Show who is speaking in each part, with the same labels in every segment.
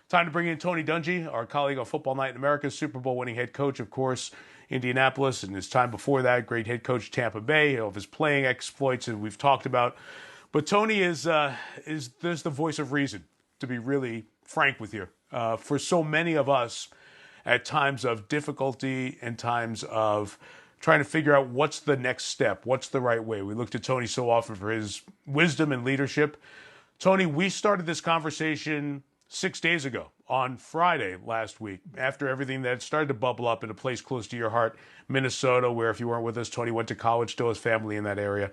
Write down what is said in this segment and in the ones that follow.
Speaker 1: Time to bring in Tony Dungy, our colleague on Football Night in America, Super Bowl winning head coach, of course, Indianapolis, and his time before that, great head coach Tampa Bay, of his playing exploits that we've talked about. But Tony is there's the voice of reason, to be really frank with you. For so many of us, at times of difficulty and times of trying to figure out what's the next step, what's the right way. We look to Tony so often for his wisdom and leadership. Tony, we started this conversation 6 days ago on Friday last week, after everything that started to bubble up in a place close to your heart, Minnesota, where if you weren't with us, Tony went to college, still has family in that area.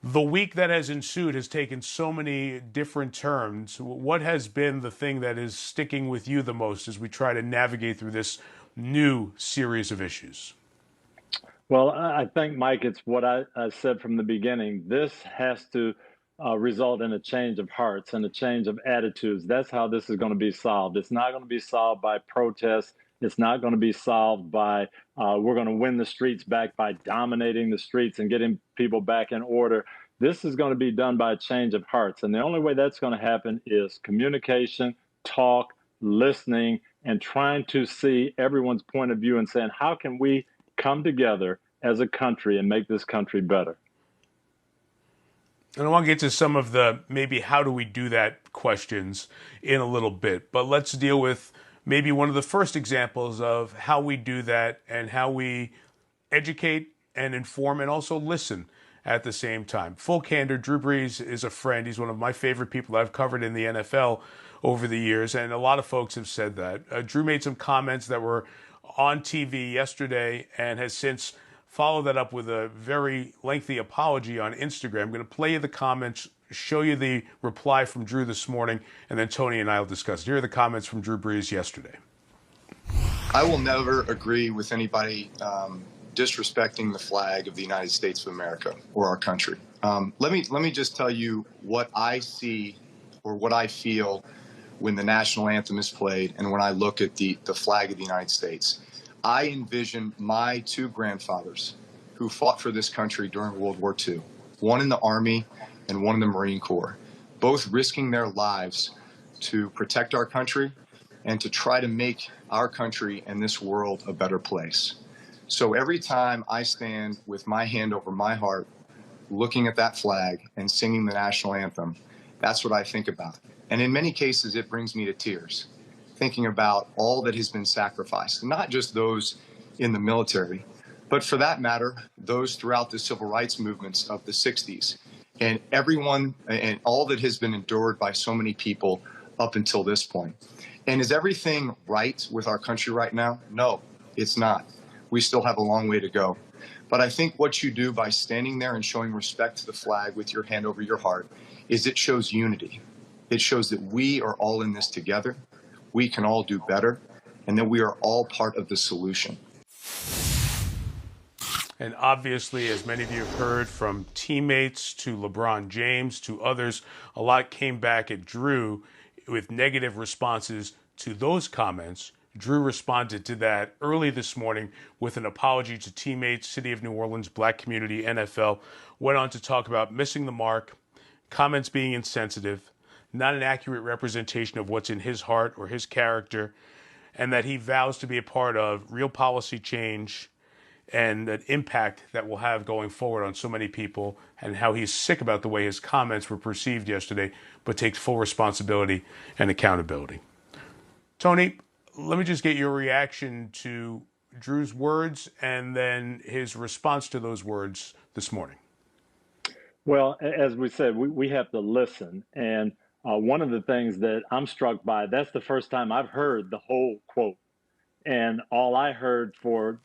Speaker 1: The week that has ensued has taken so many different turns. What has been the thing that is sticking with you the most as we try to navigate through this new series of issues?
Speaker 2: Well, I think, Mike, it's what I said from the beginning. This has to result in a change of hearts and a change of attitudes. That's how this is going to be solved. It's not going to be solved by protests. It's not going to be solved by we're going to win the streets back by dominating the streets and getting people back in order. This is going to be done by a change of hearts. And the only way that's going to happen is communication, talk, listening, and trying to see everyone's point of view and saying, how can we come together as a country and make this country better?
Speaker 1: And I want to get to some of the maybe how do we do that questions in a little bit. But let's deal with maybe one of the first examples of how we do that and how we educate and inform and also listen at the same time. Full candor, Drew Brees is a friend. He's one of my favorite people I've covered in the NFL over the years, and a lot of folks have said that. Drew made some comments that were on TV yesterday and has since followed that up with a very lengthy apology on Instagram. I'm going to play you the comments, show you the reply from Drew this morning, and then Tony and I will discuss it. Here are the comments from Drew Brees yesterday.
Speaker 3: I will never agree with anybody disrespecting the flag of the United States of America or our country. Let me just tell you what I see or what I feel when the national anthem is played and when I look at the flag of the United States. I envision my two grandfathers who fought for this country during World War II, one in the Army and one in the Marine Corps, both risking their lives to protect our country and to try to make our country and this world a better place. So every time I stand with my hand over my heart, looking at that flag and singing the national anthem, that's what I think about. And in many cases, it brings me to tears, thinking about all that has been sacrificed, not just those in the military, but for that matter, those throughout the civil rights movements of the 60s, and everyone and all that has been endured by so many people up until this point. And is everything right with our country right now? No, it's not. We still have a long way to go. But I think what you do by standing there and showing respect to the flag with your hand over your heart is it shows unity. It shows that we are all in this together. We can all do better, and that we are all part of the solution.
Speaker 1: And obviously, as many of you have heard from teammates to LeBron James to others, a lot came back at Drew with negative responses to those comments. Drew responded to that early this morning with an apology to teammates, City of New Orleans, Black community, NFL. Went on to talk about missing the mark, comments being insensitive, not an accurate representation of what's in his heart or his character, and that he vows to be a part of real policy change and an impact that will have going forward on so many people, and how he's sick about the way his comments were perceived yesterday, but takes full responsibility and accountability. Tony, let me just get your reaction to Drew's words and then his response to those words this morning.
Speaker 2: Well, as we said, we have to listen. And one of the things that I'm struck by, that's the first time I've heard the whole quote. And all I heard for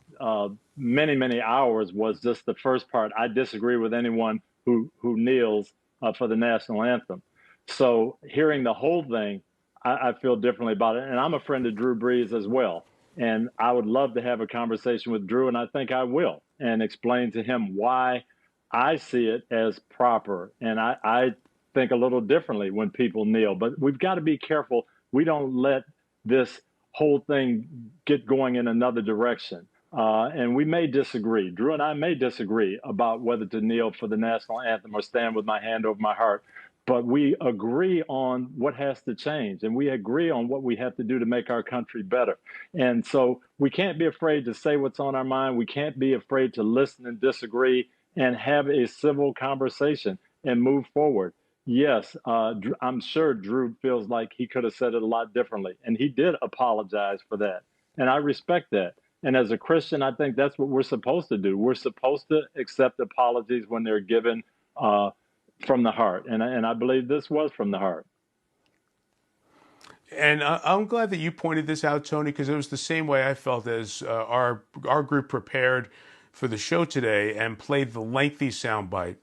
Speaker 2: many, many hours was just the first part. I disagree with anyone who kneels for the national anthem. So hearing the whole thing, I feel differently about it. And I'm a friend of Drew Brees as well. And I would love to have a conversation with Drew, and I think I will, and explain to him why I see it as proper. And I think a little differently when people kneel. But we've got to be careful. We don't let this whole thing get going in another direction. And we may disagree. Drew and I may disagree about whether to kneel for the national anthem or stand with my hand over my heart. but we agree on what has to change, and we agree on what we have to do to make our country better. And so we can't be afraid to say what's on our mind. We can't be afraid to listen and disagree and have a civil conversation and move forward. Yes, I'm sure Drew feels like he could have said it a lot differently, and he did apologize for that. And I respect that. And as a Christian, I think that's what we're supposed to do. We're supposed to accept apologies when they're given from the heart. And I believe this was from the heart.
Speaker 1: And I'm glad that you pointed this out, Tony, because it was the same way I felt as our group prepared for the show today and played the lengthy soundbite.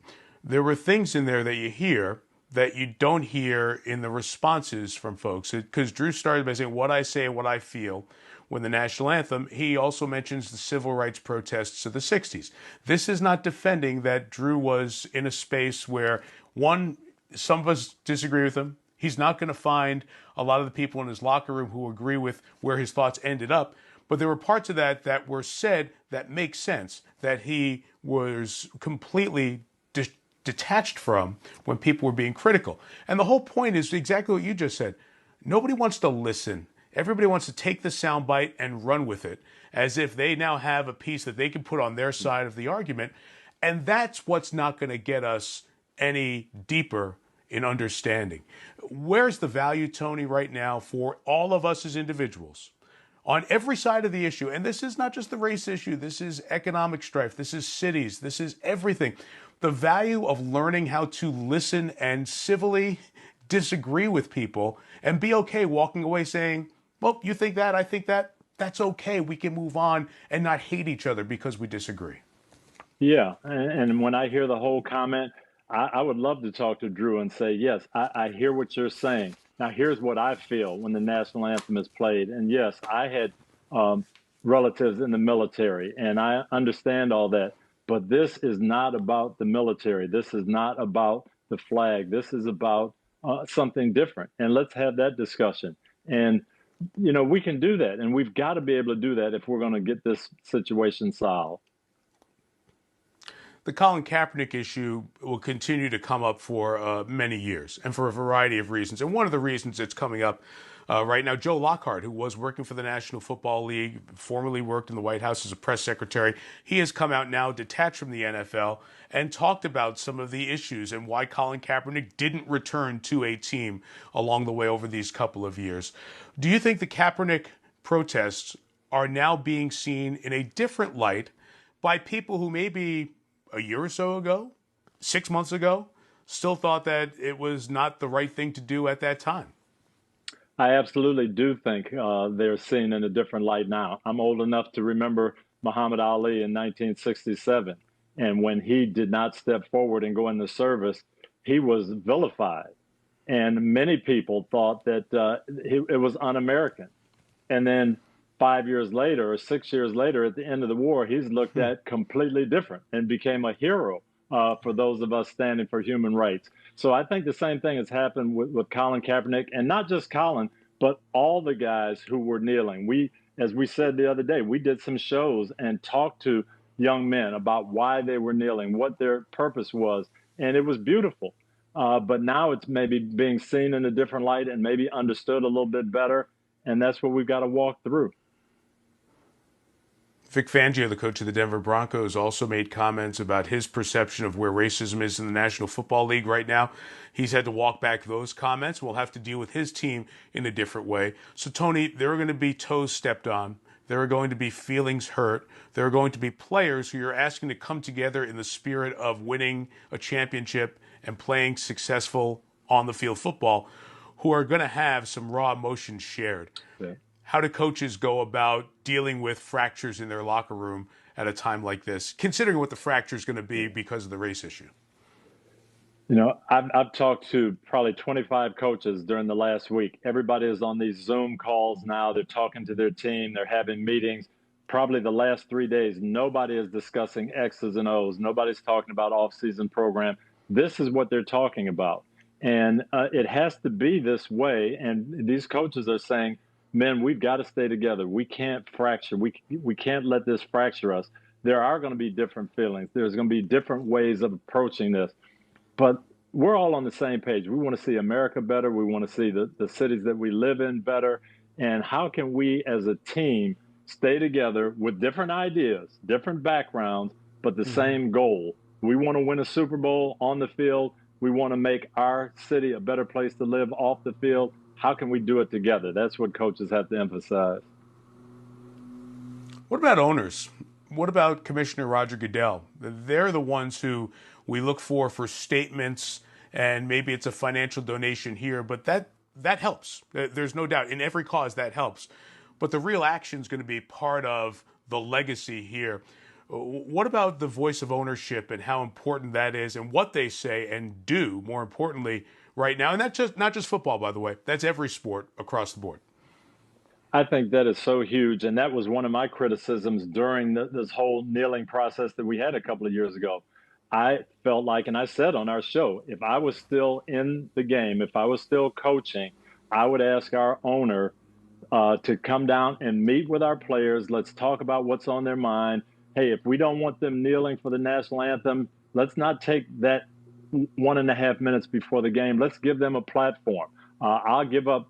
Speaker 1: There were things in there that you hear that you don't hear in the responses from folks. Because Drew started by saying what I say and what I feel when the national anthem. He also mentions the civil rights protests of the 60s. This is not defending that Drew was in a space where, one, some of us disagree with him. He's not going to find a lot of the people in his locker room who agree with where his thoughts ended up. But there were parts of that that were said that make sense, that he was completely detached from when people were being critical. And the whole point is exactly what you just said. Nobody wants to listen. Everybody wants to take the soundbite and run with it as if they now have a piece that they can put on their side of the argument. And that's what's not going to get us any deeper in understanding. Where's the value, Tony, right now for all of us as individuals on every side of the issue? And this is not just the race issue. This is economic strife. This is cities. This is everything. The value of learning how to listen and civilly disagree with people and be okay walking away saying, well, you think that, I think that, that's okay. We can move on and not hate each other because we disagree.
Speaker 2: Yeah. And when I hear the whole comment, I would love to talk to Drew and say, yes, I hear what you're saying. Now, here's what I feel when the national anthem is played. And yes, I had relatives in the military, and I understand all that. But this is not about the military. This is not about the flag. This is about something different. And let's have that discussion. And, you know, we can do that. And we've got to be able to do that if we're going to get this situation solved.
Speaker 1: The Colin Kaepernick issue will continue to come up for many years and for a variety of reasons. And one of the reasons it's coming up right now, Joe Lockhart, who was working for the National Football League, formerly worked in the White House as a press secretary, he has come out now detached from the NFL and talked about some of the issues and why Colin Kaepernick didn't return to a team along the way over these couple of years. Do you think the Kaepernick protests are now being seen in a different light by people who maybe a year or so ago, 6 months ago, still thought that it was not the right thing to do at that time?
Speaker 2: I absolutely do think they're seen in a different light now. I'm old enough to remember Muhammad Ali in 1967. And when he did not step forward and go into service, he was vilified. And many people thought that it was un-American. And then 5 years later or 6 years later, at the end of the war, he's looked at completely different and became a hero for those of us standing for human rights. So I think the same thing has happened with Colin Kaepernick, and not just Colin, but all the guys who were kneeling. As we said the other day, we did some shows and talked to young men about why they were kneeling, what their purpose was, and it was beautiful. But now it's maybe being seen in a different light and maybe understood a little bit better, and that's what we've got to walk through.
Speaker 1: Vic Fangio, the coach of the Denver Broncos, also made comments about his perception of where racism is in the National Football League right now. He's had to walk back those comments. We'll have to deal with his team in a different way. So, Tony, there are going to be toes stepped on. There are going to be feelings hurt. There are going to be players who you're asking to come together in the spirit of winning a championship and playing successful on-the-field football who are going to have some raw emotions shared. Yeah. How do coaches go about dealing with fractures in their locker room at a time like this, considering what the fracture is going to be because of the race issue?
Speaker 2: You know, I've talked to probably 25 coaches during the last week. Everybody is on these Zoom calls now. They're talking to their team. They're having meetings. Probably the last 3 days, nobody is discussing X's and O's. Nobody's talking about off-season program. This is what they're talking about. And it has to be this way. And these coaches are saying, men, we've got to stay together. We can't fracture. We can't let this fracture us. There are going to be different feelings. There's going to be different ways of approaching this. But we're all on the same page. We want to see America better. We want to see the cities that we live in better. And how can we as a team stay together with different ideas, different backgrounds, but the same goal? We want to win a Super Bowl on the field. We want to make our city a better place to live off the field. How can we do it together? That's what coaches have to emphasize.
Speaker 1: What about owners? What about Commissioner Roger Goodell? They're the ones who we look for statements, and maybe it's a financial donation here, but that helps. There's no doubt. In every cause, that helps. But the real action is going to be part of the legacy here. What about the voice of ownership and how important that is, and what they say and do, more importantly, right now? And that's not just football, by the way. That's every sport across the board.
Speaker 2: I think that is so huge. And that was one of my criticisms during this whole kneeling process that we had a couple of years ago. I felt like, and I said on our show, if I was still in the game, if I was still coaching, I would ask our owner to come down and meet with our players. Let's talk about what's on their mind. Hey, if we don't want them kneeling for the national anthem, let's not take that 1.5 minutes before the game. Let's give them a platform. I'll give up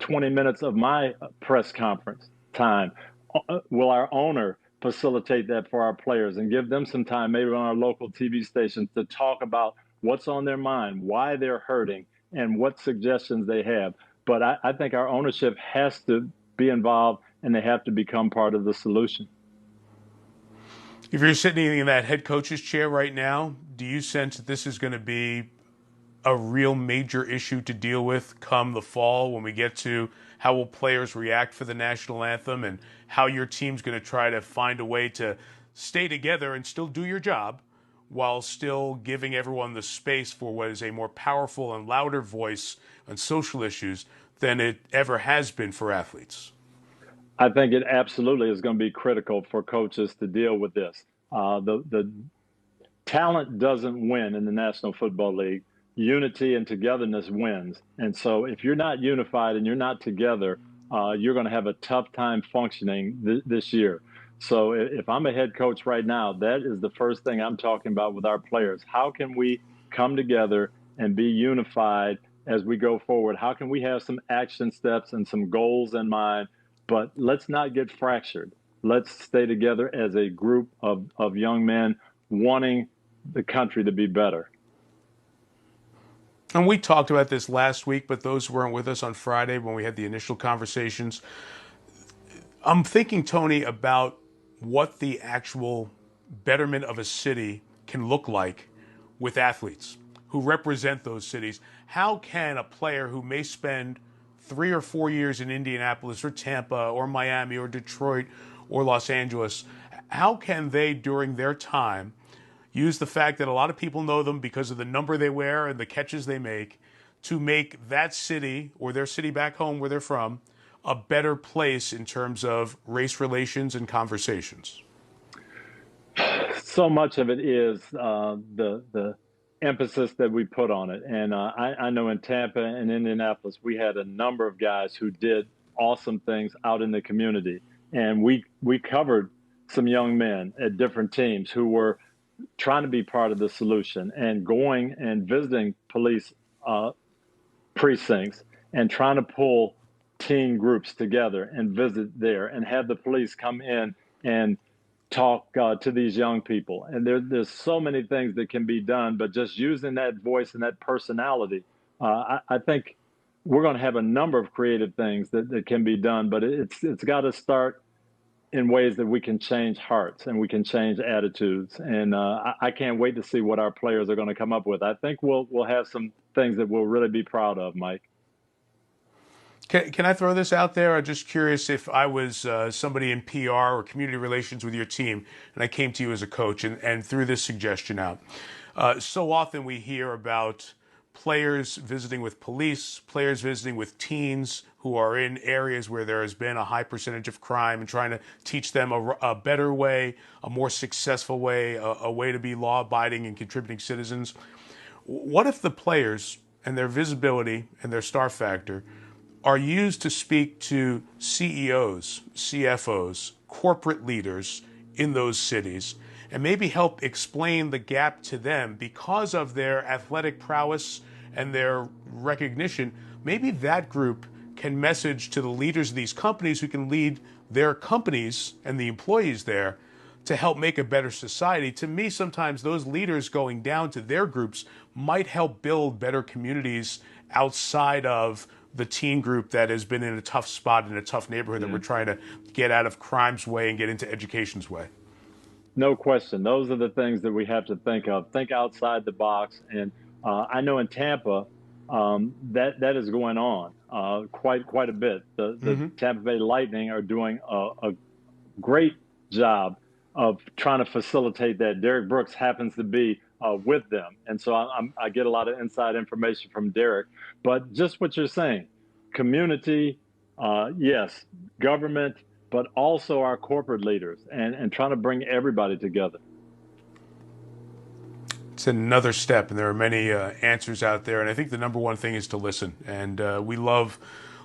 Speaker 2: 20 minutes of my press conference time. Will our owner facilitate that for our players and give them some time, maybe on our local TV stations, to talk about what's on their mind, why they're hurting, and what suggestions they have? But I think our ownership has to be involved, and they have to become part of the solution.
Speaker 1: If you're sitting in that head coach's chair right now, do you sense that this is going to be a real major issue to deal with come the fall, when we get to how will players react for the national anthem, and how your team's going to try to find a way to stay together and still do your job while still giving everyone the space for what is a more powerful and louder voice on social issues than it ever has been for athletes?
Speaker 2: I think it absolutely is going to be critical for coaches to deal with this. The talent doesn't win in the National Football League. Unity and togetherness wins. And so if you're not unified and you're not together, you're going to have a tough time functioning this year. So if I'm a head coach right now, that is the first thing I'm talking about with our players. How can we come together and be unified as we go forward? How can we have some action steps and some goals in mind? But let's not get fractured. Let's stay together as a group of young men wanting the country to be better.
Speaker 1: And we talked about this last week, but those who weren't with us on Friday when we had the initial conversations. I'm thinking, Tony, about what the actual betterment of a city can look like with athletes who represent those cities. How can a player who may spend 3 or 4 years in Indianapolis or Tampa or Miami or Detroit or Los Angeles, how can they, during their time, use the fact that a lot of people know them because of the number they wear and the catches they make, to make that city or their city back home where they're from a better place in terms of race relations and conversations?
Speaker 2: So much of it is the emphasis that we put on it. And I know in Tampa and Indianapolis, we had a number of guys who did awesome things out in the community. And we covered some young men at different teams who were trying to be part of the solution and going and visiting police precincts and trying to pull teen groups together and visit there and have the police come in and talk to these young people. And there's so many things that can be done, but just using that voice and that personality, I think we're going to have a number of creative things that can be done, but it's got to start in ways that we can change hearts and we can change attitudes. And I can't wait to see what our players are going to come up with. I think we'll have some things that we'll really be proud of, Mike.
Speaker 1: Can I throw this out there? I'm just curious, if I was somebody in PR or community relations with your team and I came to you as a coach and threw this suggestion out. So often we hear about players visiting with police, players visiting with teens who are in areas where there has been a high percentage of crime, and trying to teach them a better way, a more successful way, a way to be law-abiding and contributing citizens. What if the players and their visibility and their star factor are used to speak to CEOs, CFOs, corporate leaders in those cities, and maybe help explain the gap to them because of their athletic prowess and their recognition. Maybe that group can message to the leaders of these companies who can lead their companies and the employees there to help make a better society. To me, sometimes those leaders going down to their groups might help build better communities outside of the teen group that has been in a tough spot in a tough neighborhood that we're trying to get out of crime's way and get into education's way.
Speaker 2: No question. Those are the things that we have to think of. Think outside the box. And I know in Tampa, that is going on quite a bit. The Tampa Bay Lightning are doing a great job of trying to facilitate that. Derek Brooks happens to be with them. And so I get a lot of inside information from Derek. But just what you're saying, community, yes, government, but also our corporate leaders and trying to bring everybody together.
Speaker 1: It's another step, and there are many answers out there. And I think the number one thing is to listen. And we love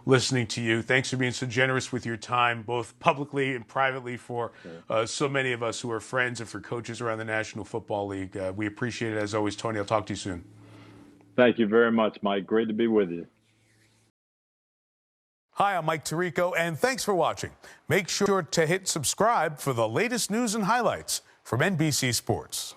Speaker 1: listening to you. Thanks for being so generous with your time, both publicly and privately, for so many of us who are friends and for coaches around the National Football League. We appreciate it as always. Tony, I'll talk to you soon.
Speaker 2: Thank you very much, Mike. Great to be with you.
Speaker 1: Hi, I'm Mike Tirico, and thanks for watching. Make sure to hit subscribe for the latest news and highlights from NBC Sports.